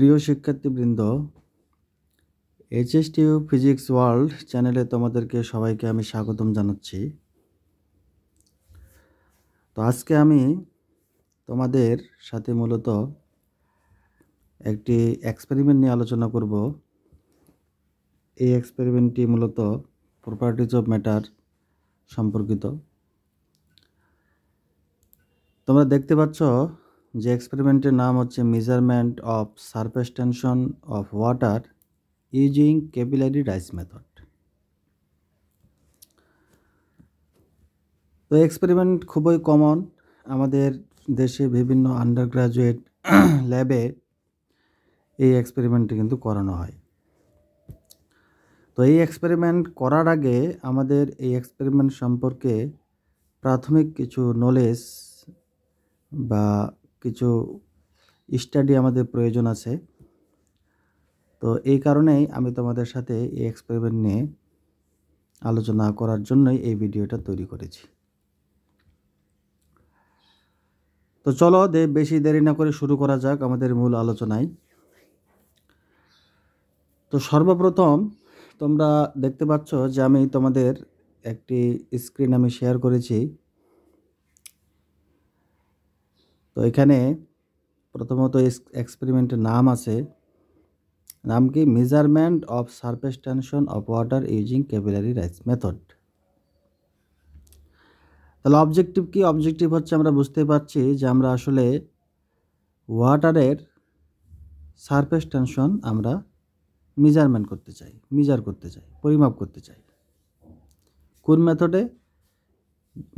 প্রিয় শিক্ষার্থীবৃন্দ, এইচএসটিউ physics world চ্যানেলে তোমাদেরকে সবাইকে আমি স্বাগতম জানাচ্ছি। তো আজকে আমি তোমাদের সাথে মূলত একটি এক্সপেরিমেন্ট নিয়ে আলোচনা করব। এই এক্সপেরিমেন্টটি মূলত প্রপার্টিজ অফ ম্যাটার সম্পর্কিত। তোমরা দেখতে পাচ্ছ যে এক্সপেরিমেন্টের নাম হচ্ছে measurement of surface tension of water using capillary rise method. তো এক্সপেরিমেন্ট খুবই কমন, আমাদের দেশে বিভিন্ন আন্ডার গ্রাজুয়েট ল্যাবে এই এক্সপেরিমেন্টটি কিন্তু করানো হয়। তো এই এক্সপেরিমেন্ট করার আগে আমাদের এই এক্সপেরিমেন্ট সম্পর্কে প্রাথমিক কিছু নলেজ বা কিছু স্টাডি আমাদের প্রয়োজন আছে। তো এই কারণেই আমি তোমাদের সাথে এই এক্সপেরিমেন্ট নিয়ে আলোচনা করার জন্যই এই ভিডিওটা তৈরি করেছি। তো চলো বেশি দেরি না করে শুরু করা যাক আমাদের মূল আলোচনায়। তো সর্বপ্রথম তোমরা দেখতে পাচ্ছ যে আমি তোমাদের একটি স্ক্রিন আমি শেয়ার করেছি। তো এখানে প্রথমত এক্সপেরিমেন্টের নাম আছে, নাম কি? Measurement of surface tension of water using capillary rise method. তাহলে অবজেক্টিভ কি? অবজেক্টিভ হচ্ছে আমরা বুঝতে পারছি যে আমরা আসলে ওয়াটারের সারফেস টেনশন আমরা মেজার করতে চাই, পরিমাপ করতে চাই। কোন মেথডে?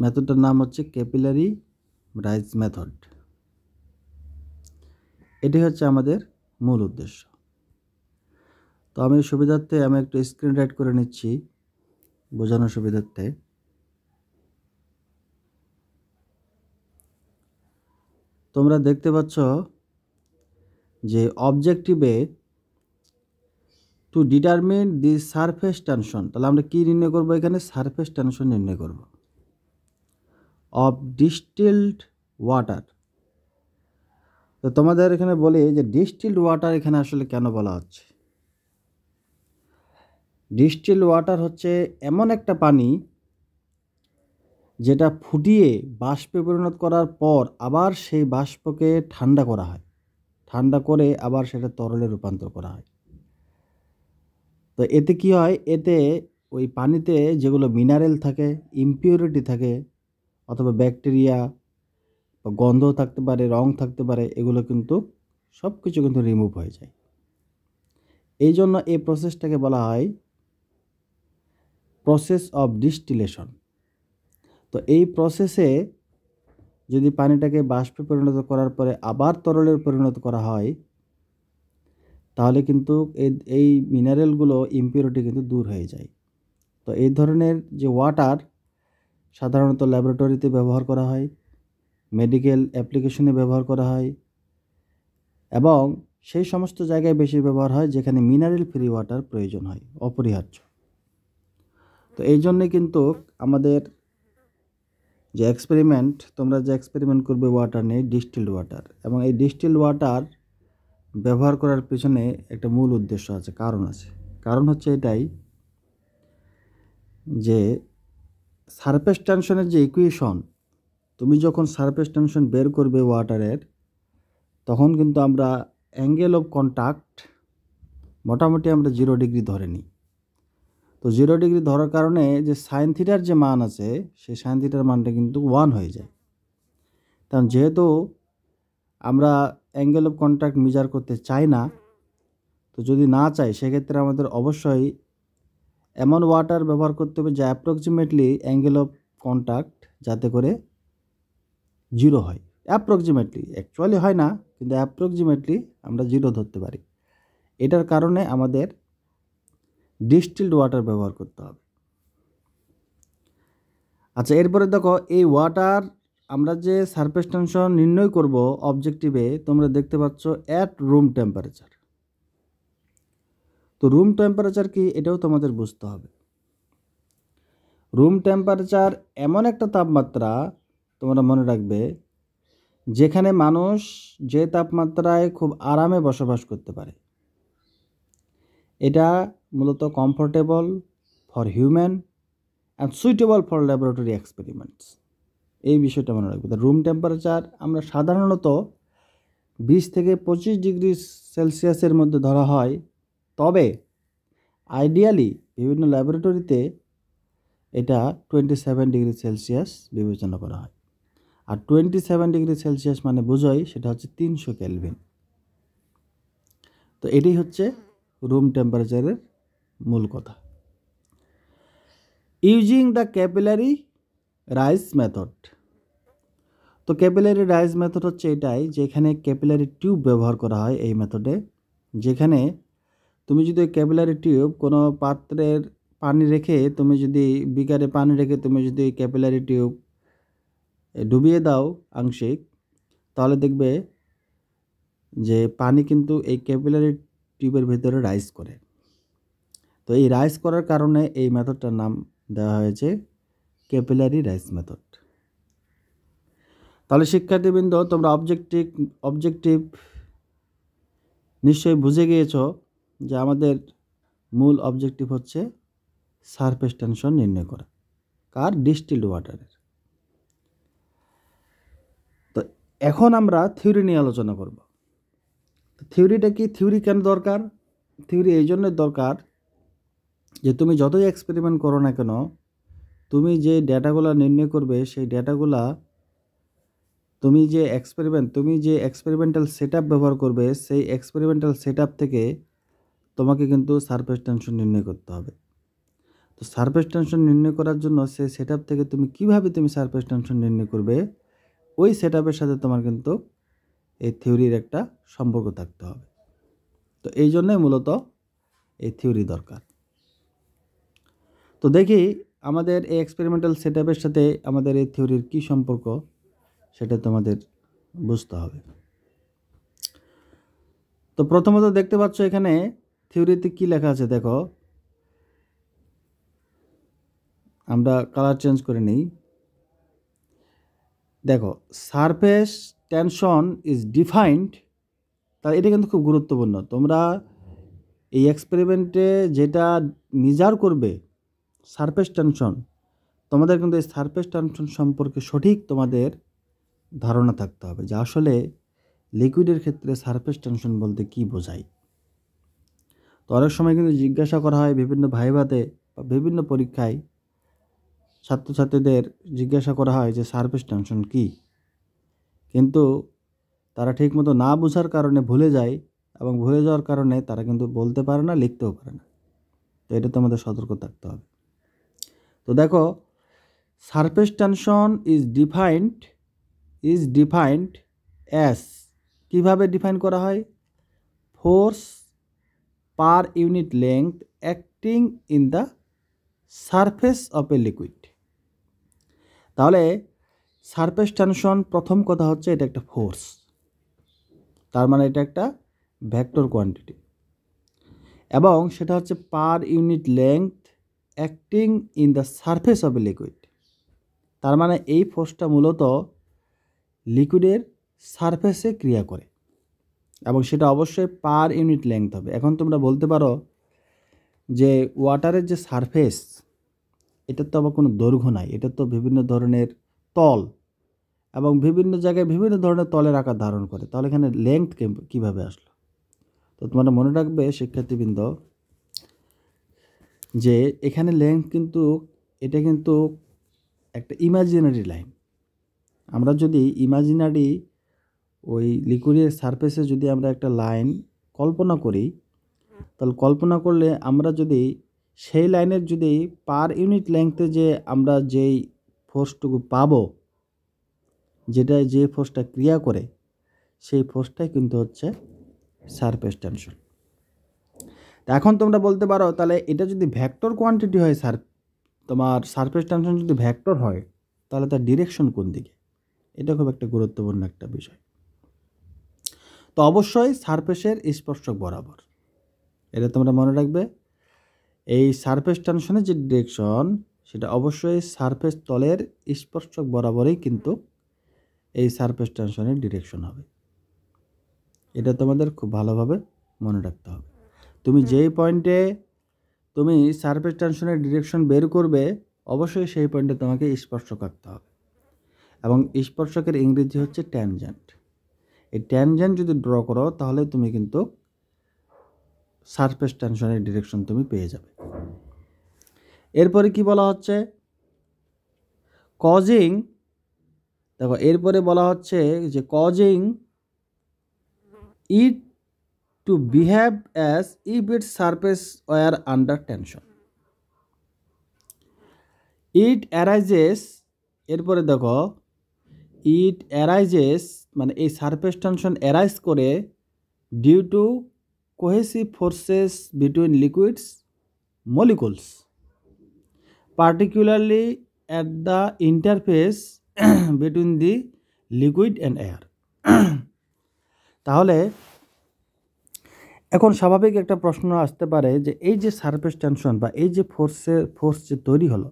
মেথডটার নাম হচ্ছে ক্যাপিলারি রাইজ মেথড। এটি হচ্ছে আমাদের মূল উদ্দেশ্য। তো আমি সুবিধার্থে আমি একটু স্ক্রিন রাইট করে নিচ্ছি বোঝানোর সুবিধার্থে। তোমরা দেখতে পাচ্ছ যে অবজেক্টিভে টু ডিটারমিন দি সারফেস টেনশন, তাহলে আমরা কি নির্ণয় করব? এখানে সারফেস টেনশন নির্ণয় করব অফ ডিস্টিলড ওয়াটার। তো তোমাদের এখানে বলি যে ডিস্টিলড ওয়াটার এখানে আসলে কেন বলা হচ্ছে। ডিস্টিলড ওয়াটার হচ্ছে এমন একটা পানি যেটা ফুটিয়ে বাষ্পে পরিণত করার পর আবার সেই বাষ্পকে ঠান্ডা করা হয়, ঠান্ডা করে আবার সেটা তরলে রূপান্তর করা হয়। তো এতে কি হয়? এতে ওই পানিতে যেগুলো মিনারেল থাকে, ইমপিউরিটি থাকে, অথবা ব্যাকটেরিয়া বা গন্ধ থাকতে পারে, রং থাকতে পারে, এগুলো কিন্তু সব কিছু কিন্তু রিমুভ হয়ে যায়। এই জন্য এই প্রসেসটাকে বলা হয় প্রসেস অফ ডিস্টিলেশন। তো এই প্রসেসে যদি পানিটাকে বাষ্পে পরিণত করার পরে আবার তরলে পরিণত করা হয়, তাহলে কিন্তু এই মিনারেলগুলো, ইমপিউরিটি কিন্তু দূর হয়ে যায়। তো এই ধরনের যে ওয়াটার সাধারণত ল্যাবরেটরিতে ব্যবহার করা হয়, মেডিকেল অ্যাপ্লিকেশনে ব্যবহার করা হয়, এবং সেই সমস্ত জায়গায় বেশি ব্যবহার হয় যেখানে মিনারেল ফ্রি ওয়াটার প্রয়োজন হয়, অপরিহার্য। তো এই জন্যে কিন্তু আমাদের যে এক্সপেরিমেন্ট, তোমরা যে এক্সপেরিমেন্ট করবে ওয়াটার নিয়ে, ডিস্টিলড ওয়াটার, এবং এই ডিস্টিলড ওয়াটার ব্যবহার করার পিছনে একটা মূল উদ্দেশ্য আছে, কারণ আছে। কারণ হচ্ছে এটাই যে সারফেস টেনশনের যে ইকুয়েশন, তুমি যখন সারফেস টেনশন বের করবে ওয়াটারের, তখন কিন্তু আমরা অ্যাঙ্গেল অফ কন্ট্যাক্ট মোটামুটি আমরা 0 ডিগ্রি ধরে নিই। তো 0 ডিগ্রি ধরার কারণে যে সাইন থিটার যে মান আছে, সেই সাইন থিটার মানটা কিন্তু 1 হয়ে যায়। কারণ যেহেতু আমরা অ্যাঙ্গেল অফ কন্ট্যাক্ট মেজার করতে চাই না, তো যদি না চাই সেক্ষেত্রে আমাদের অবশ্যই এমন ওয়াটার ব্যবহার করতে হবে যা অ্যাপ্রক্সিমেটলি অ্যাঙ্গেল অফ কন্ট্যাক্ট যাতে করে 0 হয়। অ্যাপ্রক্সিমেটলি, অ্যাকচুয়ালি হয় না, কিন্তু অ্যাপ্রক্সিমেটলি আমরা 0 ধরতে পারি। এটার কারণে আমাদের ডিস্টিলড ওয়াটার ব্যবহার করতে হবে। আচ্ছা, এরপরে দেখো এই ওয়াটার আমরা যে সারফেস টেনশন নির্ণয় করব অবজেক্টিভে, তোমরা দেখতে পাচ্ছ অ্যাট রুম টেম্পারেচার। তো রুম টেম্পারেচার কি এটাও তোমাদের বুঝতে হবে। রুম টেম্পারেচার এমন একটা তাপমাত্রা, তোমরা মনে রাখবে, যেখানে মানুষ যে তাপমাত্রায় খুব আরামে বসবাস করতে পারে। এটা মূলত comfortable for human and suitable for laboratory experiments. এই বিষয়টা মনে রাখবে। রুম টেম্পারেচার আমরা সাধারণত 20 থেকে 25 ডিগ্রি সেলসিয়াসের মধ্যে ধরা হয়, তবে আইডিয়ালি বিভিন্ন ল্যাবরেটরিতে এটা 27 ডিগ্রি সেলসিয়াস বিবেচনা করা হয়। আর 27 ডিগ্রি সেলসিয়াস মানে বোঝাই সেটা হচ্ছে 300 কেলভিন। তো এটাই হচ্ছে রুম টেম্পারেচারের মূল কথা। Using the capillary rise method. তো ক্যাপিলারি রাইজ মেথড হচ্ছে এটাই, যেখানে ক্যাপিলারি টিউব ব্যবহার করা হয় এই মেথডে। যেখানে তুমি যদি ক্যাপিলারি টিউব কোনো পাত্রের পানি রেখে, তুমি যদি বিকারে পানি রেখে তুমি যদি ক্যাপিলারি টিউব ডুবিয়ে দাও আংশিক, তাহলে দেখবে যে পানি কিন্তু এই ক্যাপিলারি টিউবের ভিতরে রাইজ করে। তো এই রাইজ করার কারণে এই মেথডটার নাম দেওয়া হয়েছে ক্যাপিলারি রাইজ মেথড। তাহলে শিক্ষার্থীবৃন্দ, তোমরা অবজেক্টিভ নিশ্চয়ই বুঝে গিয়েছ যে আমাদের মূল অবজেক্টিভ হচ্ছে সারফেস টেনশন নির্ণয় করা। কার? ডিস্টিলড ওয়াটারের। তো এখন আমরা থিওরি নিয়ে আলোচনা করব। থিওরিটা কি? থিওরি কেন দরকার? থিওরি এই জন্য দরকার যে তুমি যতই এক্সপেরিমেন্ট করো না কেন, তুমি যে ডেটাগুলো নির্ণয় করবে সেই ডেটাগুলা তুমি যে এক্সপেরিমেন্টাল সেটআপ ব্যবহার করবে, সেই এক্সপেরিমেন্টাল সেটআপ থেকে তোমাকে কিন্তু সারফেস টেনশন নির্ণয় করতে হবে। তো সারফেস টেনশন নির্ণয় করার জন্য সেই সেটআপ থেকে তুমি কিভাবে সারফেস টেনশন নির্ণয় করবে, ওই সেটআপের সাথে তোমার কিন্তু এই থিওরির একটা সম্পর্ক থাকতে হবে। তো এই জন্যই মূলত এই থিওরি দরকার। তো দেখি আমাদের এই এক্সপেরিমেন্টাল সেটআপের সাথে আমাদের এই থিওরির কী সম্পর্ক, সেটা তোমাদের বুঝতে হবে। তো প্রথমত দেখতে পাচ্ছ এখানে থিওরিতে কি লেখা আছে, দেখো। আমরা কালার চেঞ্জ করে নিই। দেখো, সারফেস টেনশন ইজ ডিফাইন্ড। তাহলে এটা কিন্তু খুব গুরুত্বপূর্ণ। তোমরা এই এক্সপেরিমেন্টে যেটা মেজার করবে সারফেস টেনশন, তোমাদের কিন্তু এই সারফেস টেনশন সম্পর্কে সঠিক তোমাদের ধারণা থাকতে হবে যে আসলে লিকুইডের ক্ষেত্রে সারফেস টেনশন বলতে কি বোঝায়। তো অনেক সময় কিন্তু জিজ্ঞাসা করা হয় বিভিন্ন ভাইভাতে বা বিভিন্ন পরীক্ষায়, ছাত্রছাত্রীদের জিজ্ঞাসা করা হয় যে সারফেস টেনশন কী, কিন্তু তারা ঠিকমতো না বোঝার কারণে ভুলে যায়, এবং ভুলে যাওয়ার কারণে তারা কিন্তু বলতে পারে না, লিখতেও পারে না। তো এটা তো আমাদের সতর্ক থাকতে হবে। তো দেখো, surface tension is defined as, কীভাবে ডিফাইন করা হয়? Force per unit length acting in the surface of a liquid. তাহলে সারফেস টেনশন, প্রথম কথা হচ্ছে এটা একটা ফোর্স, তার মানে এটা একটা ভেক্টর কোয়ান্টিটি, এবং সেটা হচ্ছে per unit length acting in the surface of a liquid. তার মানে এই ফোর্সটা মূলত লিকুইডের সারফেসে ক্রিয়া করে, এবং সেটা অবশ্যই পার ইউনিট লেংথ হবে। এখন তোমরা বলতে পারো যে ওয়াটারের যে সারফেস, এটার তো আবার কোনো দৈর্ঘ্য নাই, এটা তো বিভিন্ন ধরনের তল, এবং বিভিন্ন জায়গায় বিভিন্ন ধরনের তলের আকার ধারণ করে, তাহলে এখানে লেংথ কীভাবে আসলো? তো তোমরা মনে রাখবে শিক্ষার্থীবৃন্দ যে এখানে লেংথ কিন্তু এটা কিন্তু একটা ইমাজিনারি লাইন। আমরা যদি ইমাজিনারি ওই লিকুইডের সারফেসে যদি আমরা একটা লাইন কল্পনা করি, তাহলে কল্পনা করলে আমরা যদি সেই লাইনের যদি পার ইউনিট লেংথে যে আমরা যেই ফোর্সটুকু পাবো, যে ফোর্সটা ক্রিয়া করে, সেই ফোর্সটাই কিন্তু হচ্ছে সারফেস টেনশন। এখন তোমরা বলতে পারো তাহলে এটা যদি ভেক্টর কোয়ান্টিটি হয়, তোমার সারফেস টেনশন যদি ভেক্টর হয়, তাহলে তার ডিরেকশন কোন দিকে? এটা খুব একটা গুরুত্বপূর্ণ একটা বিষয়। তো অবশ্যই সারফেসের স্পর্শক বরাবর, এটা তোমরা মনে রাখবে। এই সারফেস টেনশনের যে ডিরেকশন, সেটা অবশ্যই সারফেস তলের স্পর্শক বরাবরই কিন্তু এই সারফেস টেনশনের ডিরেকশন হবে। এটা তোমাদের খুব ভালোভাবে মনে রাখতে হবে। তুমি যেই পয়েন্টে তুমি সারফেস টেনশনের ডিরেকশন বের করবে, অবশ্যই সেই পয়েন্টে তোমাকে স্পর্শক আঁকতে হবে, এবং স্পর্শকের ইংরেজি হচ্ছে ট্যানজেন্ট। এই ট্যানজেন্ট যদি ড্র করো তাহলে তুমি কিন্তু সারফেস টেনশনের ডিরেকশন তুমি পেয়ে যাবে। এরপরে কি বলা হচ্ছে, কজিং। দেখো এরপরে বলা হচ্ছে যে causing it to behave as if its surface were under tension. It arises, এরপরে দেখো ইট অ্যারাইজেস মানে এই সারফেস টেনশন অ্যারাইজ করে due to cohesive forces between liquids molecules, particularly at the interface between the liquid and air. তাহলে এখন স্বাভাবিক একটা প্রশ্ন আসতে পারে যে এই যে সারফেস টেনশন বা এই যে ফোর্স যে তৈরি হলো,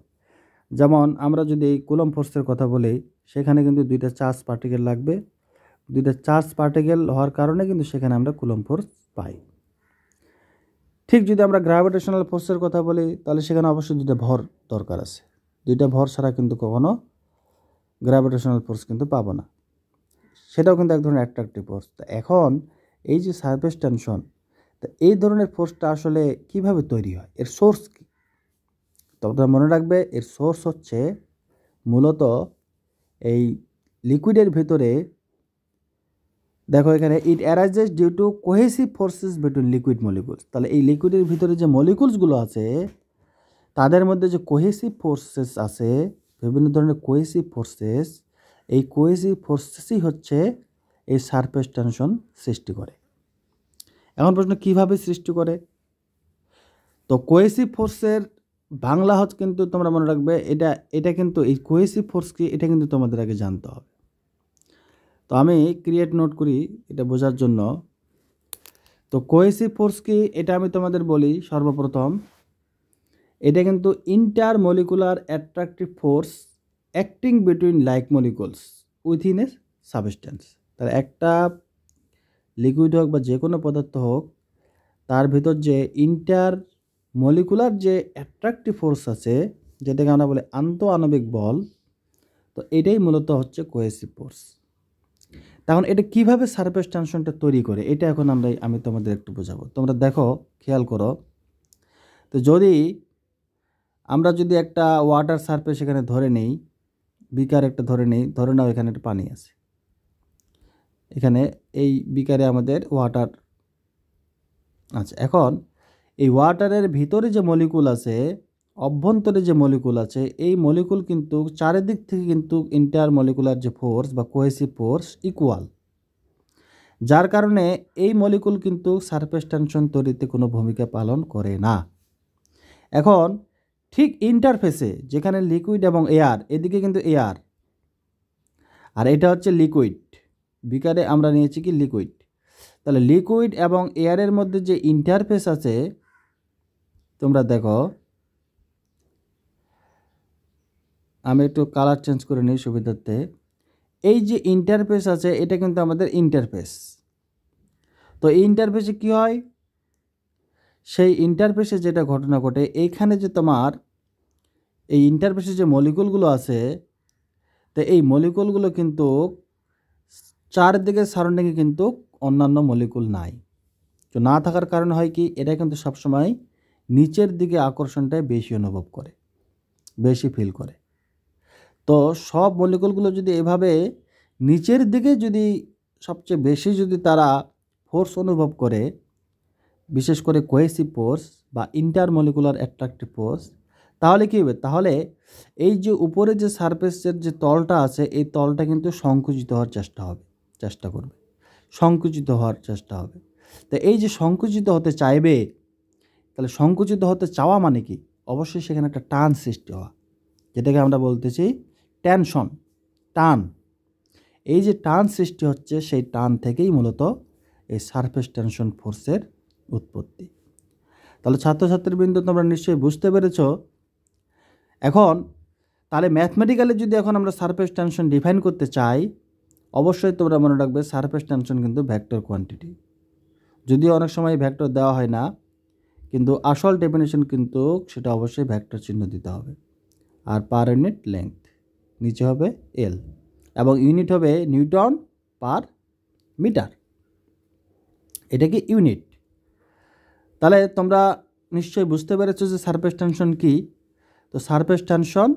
যেমন আমরা যদি এই কুলম্ব ফোর্সের কথা বলি, সেখানে কিন্তু দুইটা চার্জ পার্টিকেল লাগবে। দুইটা চার্জ পার্টিকেল হওয়ার কারণে কিন্তু সেখানে আমরা কুলম্ব ফোর্স পাই। ঠিক যদি আমরা গ্র্যাভিটেশনাল ফোর্সের কথা বলি, তাহলে সেখানে অবশ্যই দুইটা ভর দরকার আছে। দুইটা ভর ছাড়া কিন্তু কখনো গ্র্যাভিটেশনাল ফোর্স কিন্তু পাবো না, সেটাও কিন্তু এক ধরনের অ্যাট্রাকটিভ ফোর্স। তা এখন এই যে সারফেস টেনশন, তা এই ধরনের ফোর্সটা আসলে কিভাবে তৈরি হয়, এর সোর্স কী? তোমরা মনে রাখবে এর সোর্স হচ্ছে মূলত এই লিকুইডের ভিতরে, দেখো এখানে it arises due to cohesive forces between liquid molecules. তাহলে এই লিকুইডের ভিতরে যে মলিকুলসগুলো আছে তাদের মধ্যে যে কোহেসিভ ফোর্সেস আছে, বিভিন্ন ধরনের কোহেসিভ ফোর্সেস, এই কোহেসিভ ফোর্সেসই হচ্ছে এই সারফেস টেনশন সৃষ্টি করে। এখন প্রশ্ন কিভাবে সৃষ্টি করে? তো কোহেসিভ ফোর্সের বাংলা হচ্ছে কিন্তু তোমরা মনে রাখবে এটা কিন্তু এই কোহেসিভ ফোর্স কি, এটা কিন্তু তোমাদের আগে জানতে হবে। তো আমি ক্রিয়েট নোট করি এটা বোঝার জন্য। তো কোহেসিভ ফোর্স কি এটা আমি তোমাদের বলি সর্বপ্রথম, এটা কিন্তু inter molecular attractive force acting between like molecules within a substance. তাহলে একটা লিকুইড হোক বা যে কোনো পদার্থ হোক, তার ভিতর যে ইন্টার মলিকুলার যে অ্যাট্রাকটিভ ফোর্স আছে, যেটাকে আমরা বলি আন্তঃআণবিক বল, তো এটাই মূলত হচ্ছে কোহেসিভ ফোর্স। তখন এটা কিভাবে সারফেস টেনশনটা তৈরি করে, এটা এখন আমি তোমাদের একটু বোঝাবো। তোমরা দেখো, খেয়াল করো। তো আমরা যদি একটা ওয়াটার সারফেস এখানে ধরে নেই, বিকার একটা ধরে নেই, ধরে নাও এখানে একটা পানি আছে, এখানে এই বিকারে আমাদের ওয়াটার আছে। এখন এই ওয়াটারের ভিতরে যে মলিকুল আছে, অভ্যন্তরে যে মলিকুল আছে, এই মলিকুল কিন্তু চারিদিক থেকে কিন্তু ইন্টার মলিকুলার যে ফোর্স বা কোহেসিভ ফোর্স ইকুয়াল, যার কারণে এই মলিকুল কিন্তু সারফেস টেনশন তৈরিতে কোনো ভূমিকা পালন করে না। এখন ঠিক ইন্টারফেসে যেখানে লিকুইড এবং এয়ার, এদিকে কিন্তু এয়ার আর এটা হচ্ছে লিকুইড, বিকারে আমরা নিয়েছি কি লিকুইড। তাহলে লিকুইড এবং এয়ারের মধ্যে যে ইন্টারফেস আছে, তোমরা দেখো আমি একটু কালার চেঞ্জ করে নিই সুবিধার্থে। এই যে ইন্টারফেস আছে, এটা কিন্তু আমাদের ইন্টারফেস। তো এই ইন্টারফেসে কী হয়, সেই ইন্টারফেসে যেটা ঘটনা ঘটে, এইখানে যে তোমার এই ইন্টারফেসে যে মলিকুলগুলো আছে, তো এই মলিকুলগুলো কিন্তু চারদিকে সারাউন্ডিংয়ে কিন্তু অন্যান্য মলিকুল নাই। তো না থাকার কারণ হয় কি, এটা কিন্তু সবসময় নিচের দিকে আকর্ষণটাই বেশি অনুভব করে, বেশি ফিল করে। তো সব মলিকুলগুলো যদি এভাবে নিচের দিকে যদি সবচেয়ে বেশি যদি তারা ফোর্স অনুভব করে, বিশেষ করে কোহেসিভ ফোর্স বা ইন্টারমলিকুলার অ্যাট্রাকটিভ ফোর্স, তাহলে কী হবে, তাহলে এই যে উপরে যে সারফেসের যে তলটা আছে, এই তলটা কিন্তু সংকুচিত হওয়ার চেষ্টা করবে, সংকুচিত হওয়ার চেষ্টা হবে। তো এই যে সংকুচিত হতে চাইবে, তাহলে সংকুচিত হতে চাওয়া মানে কি, অবশ্যই সেখানে একটা টান সৃষ্টি হওয়া, যেটাকে আমরা বলতেছি টেনশন, টান। এই যে টান সৃষ্টি হচ্ছে, সেই টান থেকেই মূলত এই সারফেস টেনশন ফোর্সের উৎপত্তি। তাহলে ছাত্রছাত্রীবৃন্দ তোমরা নিশ্চয়ই বুঝতে পেরেছ। এখন তাহলে ম্যাথমেটিক্যালি যদি এখন আমরা সারফেস টেনশন ডিফাইন করতে চাই, অবশ্যই তোমরা মনে রাখবে সারফেস টেনশন কিন্তু ভেক্টর কোয়ান্টিটি, যদিও অনেক সময় ভেক্টর দেওয়া হয় না, কিন্তু আসল ডেফিনেশন কিন্তু সেটা অবশ্যই ভেক্টর চিহ্ন দিতে হবে। আর পার ইউনিট লেংথ নিচে হবে এল, এবং ইউনিট হবে নিউটন পার মিটার। এটা কি ইউনিট? তাহলে তোমরা নিশ্চয়ই বুঝতে পেরেছো যে সারফেস টেনশন কি। তো সারফেস টেনশন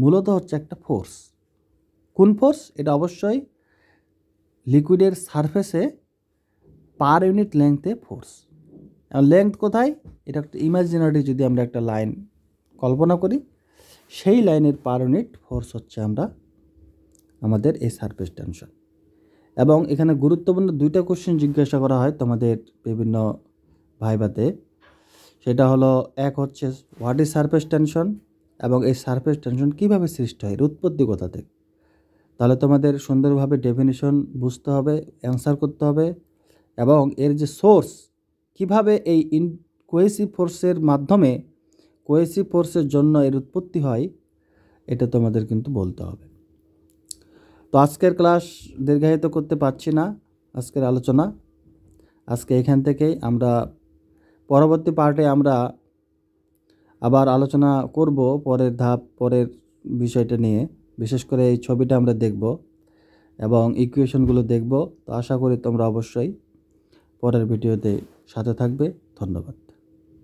মূলত হচ্ছে একটা ফোর্স। কোন ফোর্স? এটা অবশ্যই লিকুইডের সারফেসে পার ইউনিট লেংথে ফোর্স। লেংথ কোথায়? এটা একটা ইমাজিনারি, যদি আমরা একটা লাইন কল্পনা করি, সেই লাইনের পার ইউনিট ফোর্স হচ্ছে আমাদের এই সারফেস টেনশন। এবং এখানে গুরুত্বপূর্ণ দুইটা কোশ্চেন জিজ্ঞাসা করা হয় তোমাদের বিভিন্ন ভাইভাতে। সেটা হলো, এক হচ্ছে হোয়াট ইজ সারফেস টেনশন, এবং এই সারফেস টেনশন কীভাবে সৃষ্টি হয়, এর উৎপত্তি কোথা থেকে। তাহলে তোমাদের সুন্দরভাবে ডেফিনিশন বুঝতে হবে, অ্যান্সার করতে হবে, এবং এর যে সোর্স, কিভাবে এই কোয়েসিভ ফোর্সের মাধ্যমে, কোয়েসিভ ফোর্সের জন্য এর উৎপত্তি হয়, এটা তোমাদের কিন্তু বলতে হবে। তো আজকের ক্লাস দীর্ঘায়িত করতে পারছি না, আজকের আলোচনা আজকে এখান থেকেই। আমরা পরবর্তী পার্টে আমরা আবার আলোচনা করব পরের ধাপ, পরের বিষয়টা নিয়ে। বিশেষ করে এই ছবিটা আমরা দেখব এবং ইকুয়েশনগুলো দেখব। তো আশা করি তোমরা অবশ্যই পরের ভিডিওতে সাথে থাকবে। ধন্যবাদ।